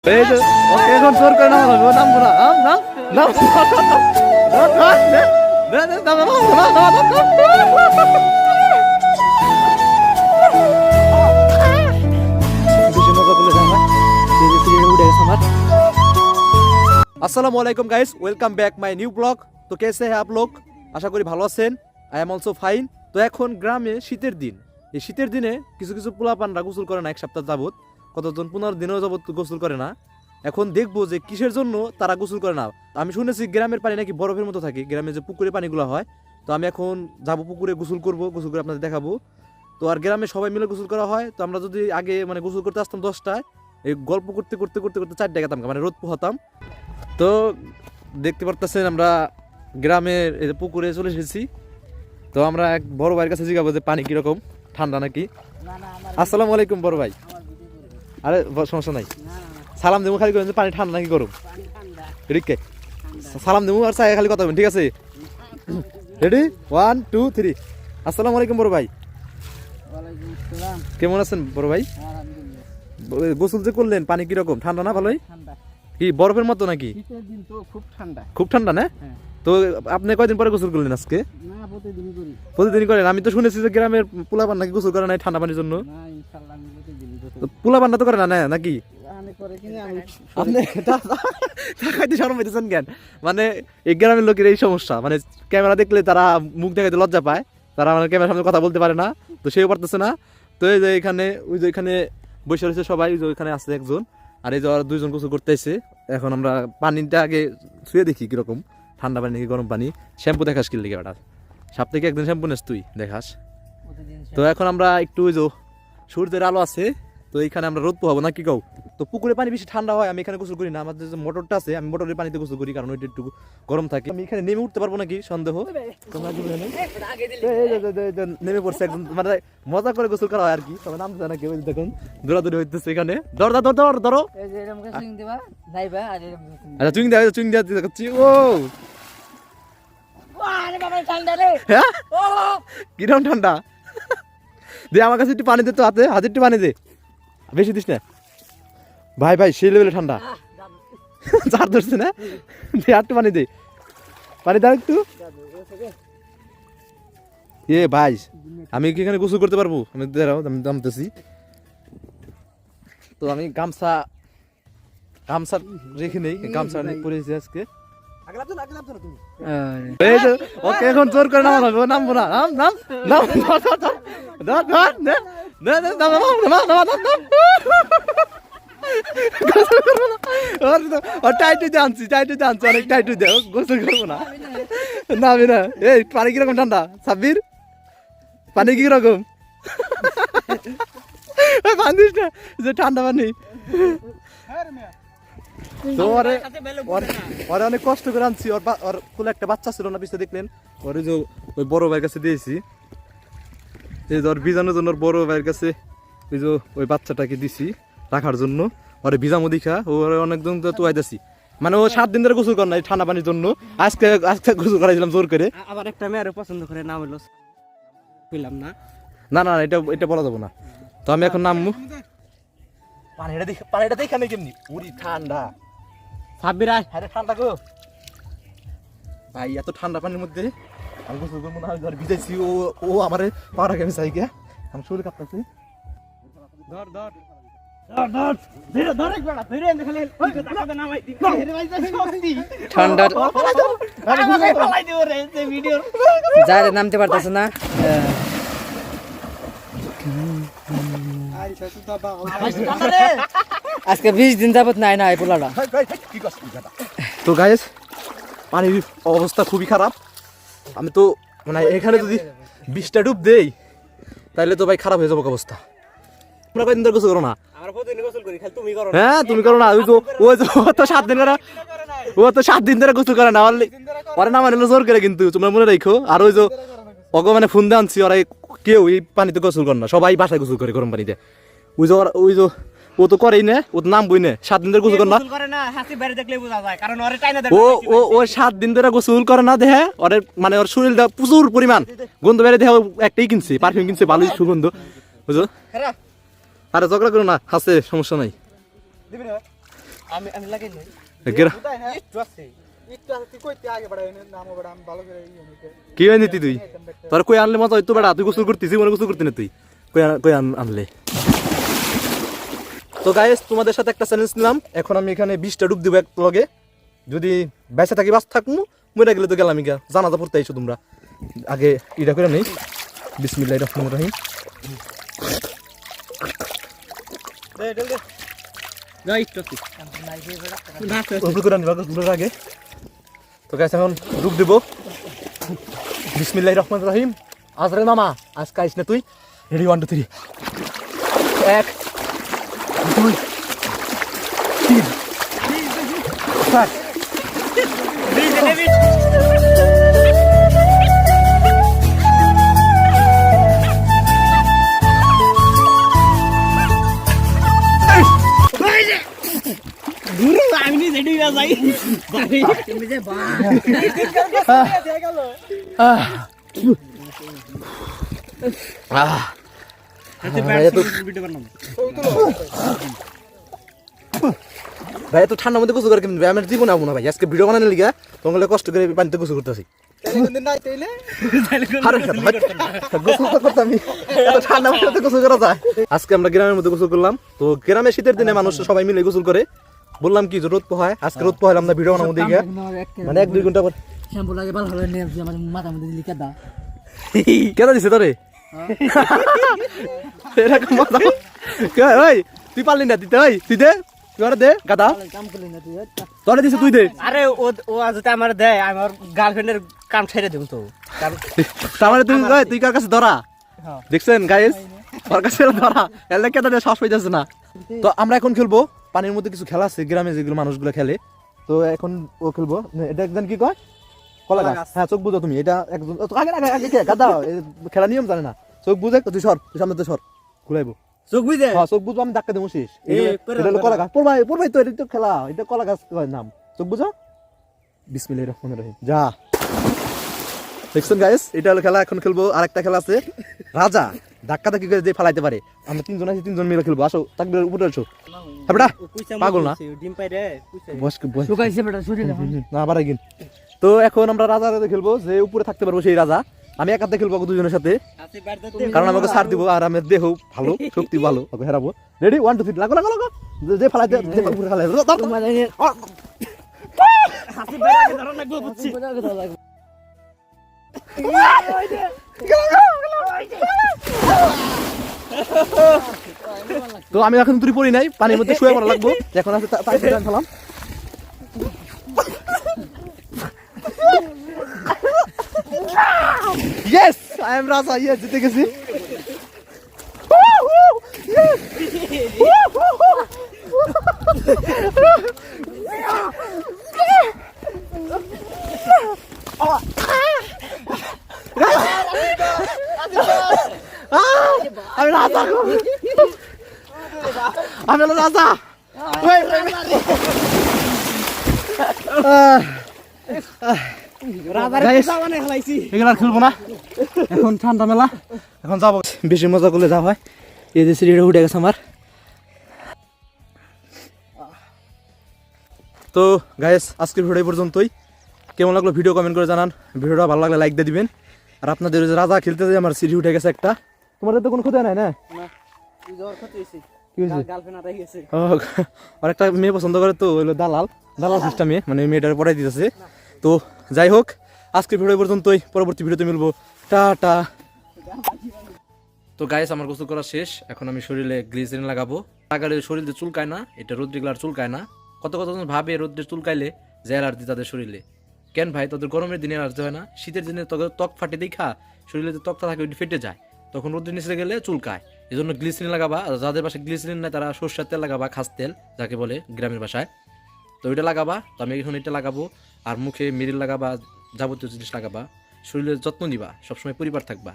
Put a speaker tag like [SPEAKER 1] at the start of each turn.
[SPEAKER 1] এই যে ওকে এখন জোর করে নামানো হবে, ও নামবো না। নাম আসসালামু আলাইকুম guys, welcome back my new blog. তো কেসে হ্যাঁ আপ লোক, আশা করি ভালো আছেন। I am also fine. তো এখন গ্রামে শীতের দিন, এই শীতের দিনে কিছু কিছু পোলাপানরা গোসল করে না এক সপ্তাহ যাবত, কতজন 15 দিনও যাবত গোসল করে না। এখন দেখবো যে কিসের জন্য তারা গোসল করে না। আমি শুনেছি গ্রামের পানি নাকি বরফের মতো থাকে, গ্রামে যে পুকুরে পানিগুলো হয়। তো আমি এখন যাবো পুকুরে, গোসল করবো, গোসল করে আপনাদের দেখাবো। তো আর গ্রামে সবাই মিলে গোসল করা হয়। তো আমরা যদি আগে মানে গোসল করতে আসতাম 10টায়, এই গল্প করতে করতে করতে করতে 4টায় গেতাম, মানে রোদ পোহাতাম। তো দেখতে পারতেছেন আমরা গ্রামের এই যে পুকুরে চলে এসেছি। তো আমরা এক বড় ভাইয়ের কাছে জিজ্ঞাসা যে পানি কিরকম, ঠান্ডা নাকি। আসসালামু আলাইকুম বড় ভাই। আরে সমস্যা নাই, সালাম দেবো খালি করেন পানি ঠান্ডা নাকি গরম। রিকে সালাম দেবো আর চাই খালি কথা বলবেন, ঠিক আছে? রেডি 1 2 3। আসসালামু আলাইকুম বড় ভাই। কেমন আছেন বড় ভাই? গোসল যে করলেন পানি কিরকম, ঠান্ডা না ভালোই? কি বরফের মতো নাকি? খুব ঠান্ডা না? তো আপনি কয়দিন পরে গোসল করলেন আজকে? প্রতিদিনই করেন? আমি তো শুনেছি যে গ্রামের পোলাপান নাকি গোসল করে নাই ঠান্ডা পানির জন্য। পোলাপানটা তো করে না নাকি? মানে এই গ্রামের লোকের এই সমস্যা, মানে ক্যামেরা দেখলে তারা মুখ দেখাতে লজ্জা পায়, তারা মানে ক্যামেরার সামনে কথা বলতে পারে না, তো সেও পারতেছে না। তো এই যে এখানে ওই যে এখানে বসে রয়েছে সবাই, ওই যে ওইখানে আছে একজন, আর এই যে ওরা 2জন গোসল করতে এসে। এখন আমরা পানিটা আগে ছুঁয়ে দেখি কিরকম, ঠান্ডা পানি নাকি গরম পানি। শ্যাম্পু দেখাস কি লিখে বেটা, সপ্তাহে একদিন শ্যাম্পু নেস তুই দেখাস। তো এখন আমরা একটু ওই যে সূর্যের আলো আছে, তো এইখানে আমরা রোদ পোহাবো না কি কও? তো পুকুরে পানি বেশি ঠান্ডা হয়, আমি এখানে গোসল করি না। আমাদের যে মোটরটা আছে, আমি মোটরের পানিতে গোসল করি, কারণ ওইটা একটু গরম থাকে। আমি এখানে নেমে উঠতে পারবো নাকি সন্দেহ। নেমে পড়ছে একদম, মানে মজা করে গোসল করা হয় আর কি। তবে নামতে না কেউ, দেখুন দৌড়াদৌড়ি হইতেছে এখানে। ধরো আচ্ছা চুইং দেওয়া চুইং দেওয়া দেখাচ্ছি। ও কিরম ঠান্ডা দে, আমার কাছে একটু পানি দে তো, হাতে একটু পানি দে, বেশি দিস না ভাই। ভাই সেই লেভেলে ঠান্ডা, চার ধরছে না? দে আর একটু পানি দে, পানি দাও একটু। এ ভাই আমি কি এখানে গোসল করতে পারবো? আমি নামতেছি। তো আমি গামছা রেখে নেই, গামছা পরেছি আজকে। ওকে এখন জোর করে নামানো হবে, ও নামবো না। টাইটুতে আনছি অনেক টাইটু দেও, গোসল করবো না, নামি না। এই পানি কিরকম ঠান্ডা সাব্বির, পানি কিরকম? পানি যে ঠান্ডা পানি। তো ওরে অনেক কষ্ট করে আনছি, ওর কোলে একটা বাচ্চা ছিল না, পিছিয়ে দেখলেন। ওরে যে ওই বড় ভাইয়ের কাছে দিয়েছি, এই যে ওর ভিজানোর জন্য বড় ভাইয়ের কাছে ওই যে ওই বাচ্চাটাকে দিছি রাখার জন্য। ওরে ভিজামো দেখা ওরে অনেকজন তো আইতাছি, মানে ও 7 দিন ধরে গোসল করে নাই ঠান্ডা পানির জন্য। আজকে গোসল করাইছিলাম জোর করে।
[SPEAKER 2] আবার একটা মেয়ের পছন্দ করে, নাম হলো কইলাম না।
[SPEAKER 1] না এটা বলা যাবো না। তো আমি এখন নামবো। পানিটা দেখে নেই কেমনি, পুরি ঠান্ডা।
[SPEAKER 2] সাব্বির আয়,
[SPEAKER 1] আরে ঠান্ডা গো ভাই, এত ঠান্ডা পানির মধ্যে আমি গোসল করবো না। আমি ভিজাইছি, ও আমারে পাড়া কেমন চাই গিয়া, আমি শরীর কাঁপতেছি।
[SPEAKER 2] ঠান্ডা যারে নামতে পারতেছে না। আজকে 20 দিন যাবত নাই না এই পোলাটা।
[SPEAKER 1] তো গাইস পানির অবস্থা খুবই খারাপ। আমি তো মানে এখানে যদি 20টা ডুব দেই তাহলে তো ভাই খারাপ হয়ে যাবো অবস্থা। তোমরা কয়দিন ধরে গোসল করো না? হ্যাঁ তুমি করো না। ওই তো 7 দিন করে, ও তো 7 দিন ধরে গোসল করে না। ওরা না মানে জোর করে, কিন্তু তোমরা মনে রাখো। আর ওই যে ওকে মানে ফোন দিয়ে আনছি, ওরা কেউ এই পানিতে গোসল করে না, সবাই বাসায় গোসল করে গরম পানিতে। ওই যে ও তো করেই না, ও তো নাম বই না, 7 দিন ধরে গোসল করে না। ও 7 দিন ধরে গোসল করে না দেখে, ওর মানে ওর শরীরটা প্রচুর পরিমাণ গন্ধ বেড়ে দেখে। একটাই কিনছে, পারফিউম কিনছে, ভালোই সুগন্ধ, বুঝো। আরে ঝগড়া করো না, হাসে সমস্যা নাই।
[SPEAKER 2] আমি লাগাই নাই
[SPEAKER 1] কি হয় নীতি তুই তোর কই আনলে মজা হইতো বেড়া তুই গোসল করতিস মনে গোসল করতি না তুই কই আনলে তো গাইস তোমাদের সাথে একটা চ্যালেঞ্জ নিলাম এখন আমি এখানে 20টা ডুব দিব এক লগে যদি বেঁচে থাকি বাস থাকমু মরে গেলে তো গেলাম ইগা জানাজা পড়তে আইছো তোমরা আগে ইটা করে নেই বিসমিল্লাহির রহমানির রহিম আগে তো গাইস এখন ডুব দিব বিসমিল্লাহির রহমানির রহিম আজরে মামা আজ কাইস না তুই রেডি 1 2 3 1 2 3 4
[SPEAKER 2] আমি নিজে ডুবে যাই তুমি যে বা
[SPEAKER 1] ভাই এত ঠান্ডার মধ্যে গোসল করে কিন্তু আমার জীবন আবো না ভাই আজকে ভিডিও বানানোর লিগা তোমাকে কষ্ট করে পানিতে গোসল করতেছি আজকে আমরা গ্রামের মধ্যে গোসল করলাম তো গ্রামে শীতের দিনে মানুষ সবাই মিলে গোসল করে বললাম কি যে রোদ পোহায় আজকে রোদ পোহাইলাম না ভিডিও বানাবো দিকে মানে 1-2 ঘন্টা পর
[SPEAKER 2] শ্যাম্পু লাগে ভালো হলো নিয়ে আমার মাথার মধ্যে লিখে দাও
[SPEAKER 1] কেন দিছে তোরে এরকম মাথা ওই তুই পারলি না দিতে ওই তুই দে তুই আরে দে গাদা
[SPEAKER 2] কাম করলি না তুই
[SPEAKER 1] তোরে দিছে তুই দে
[SPEAKER 2] আরে ও আজ তো আমার দেয় আমার গার্লফ্রেন্ডের কাম ছেড়ে দেব তো
[SPEAKER 1] তাহলে তুই তুই কার কাছে ধরা দেখছেন গাইস ওর কাছে ধরা এলে কেন শ্বাস পাইতেছে না তো আমরা এখন খেলবো পানির মধ্যে কিছু খেলা আছে গ্রামে যেগুলো মানুষগুলো খেলে তো এখন ও খেলবো এটা একজন কি কয় কলা গাছ হ্যাঁ চোখ বুঝো তুমি এটা একজন আগে আগে আগে কে গাদা খেলা নিয়ম জানে না চোখ বুঝে তুই সর তুই সামনে তো সর খুলাইবো
[SPEAKER 2] চোখ বুঝে
[SPEAKER 1] হ্যাঁ চোখ বুঝবো আমি ধাক্কা দেবো শেষ এটা হলো কলা গাছ পড়বাই তো এটা তো খেলা এটা কলা গাছ নাম চোখ বুঝো বিসমিল্লাহির রহমানির রহিম যা দেখছেন গাইস এটা হলো খেলা এখন খেলবো আরেকটা খেলা আছে রাজা ধাক্কা ধাক্কি করে যে ফেলাইতে পারে আমরা তিনজন আছি তিনজন মিলে খেলবো আসো তাকবিরের উপরে আসো হ্যাঁ বেটা পাগল না
[SPEAKER 2] ডিম পাই রে
[SPEAKER 1] বসকে বস
[SPEAKER 2] শুকাইছে বেটা শরীরে
[SPEAKER 1] না বাড়াই গিন তো এখন আমরা রাজা খেলবো যে উপরে থাকতে পারবো সেই রাজা আমি একাতে খেলবো দুজনের সাথে কারণ আমাকে ছাড় দিব আর আমার দেহ ভালো শক্তি ভালো ওকে হেরাবো রেডি 1 2 3 লাগো লাগো লাগো যে ফেলাইতে যে উপরে ফেলাইবো
[SPEAKER 2] তোমার হাতে বেড়া ধরো না গো বুঝছি
[SPEAKER 1] তো আমি এখন তুই পড়ি নাই পানির মধ্যে শুয়ে পড়া লাগবো এখন আছে তাই ফেলাম Yes, I am Raza. Yes, জিতে গেছি। আমি রাজা। আমি হলো রাজা। এগুলো খেলবো না এখন ঠান্ডা মেলা এখন যাবো বেশি মজা করলে যা হয় এই যে সিঁড়িটা উঠে গেছে আমার তো গাইস আজকের ভিডিও পর্যন্তই কেমন লাগলো ভিডিও কমেন্ট করে জানান ভিডিওটা ভালো লাগলে লাইক দিয়ে দিবেন আর আপনাদের যে রাজা খেলতে যে আমার সিঁড়ি উঠে গেছে একটা তোমাদের তো কোনো ক্ষতি নাই না আর একটা মেয়ে পছন্দ করে তো হইলো দালাল সিস্টেম মেয়ে মানে মেয়েটার পড়াই দিতেছে তো যাই হোক আজকের ভিডিও পর্যন্তই পরবর্তী ভিডিওতে মিলবো টাটা তো গাইস আমার গোসল করা শেষ এখন আমি শরীরে গ্লিসারিন লাগাবো লাগালে শরীরে চুলকায় না এটা রোদ্রিগুলার চুলকায় না কত ভাবে রোদ্রে চুলকাইলে যে অ্যালার্জি তাদের শরীরে কেন ভাই তাদের গরমের দিনে অ্যালার্জি হয় না শীতের দিনে ত্বক ফাটে দেখা শরীরে যে ত্বকটা থাকে ওইটা ফেটে যায় তখন রোদ্রে নিচে গেলে চুলকায় এই জন্য গ্লিসারিন লাগাবা আর যাদের বাসায় গ্লিসারিন নাই তারা সরষের তেল লাগাবা খাস তেল যাকে বলে গ্রামের ভাষায় তো ওইটা লাগাবা তো আমি এখন এটা লাগাবো আর মুখে মিরিল লাগাবা যাবতীয় জিনিস লাগাবা শরীরের যত্ন নিবা সবসময় পরিবার থাকবা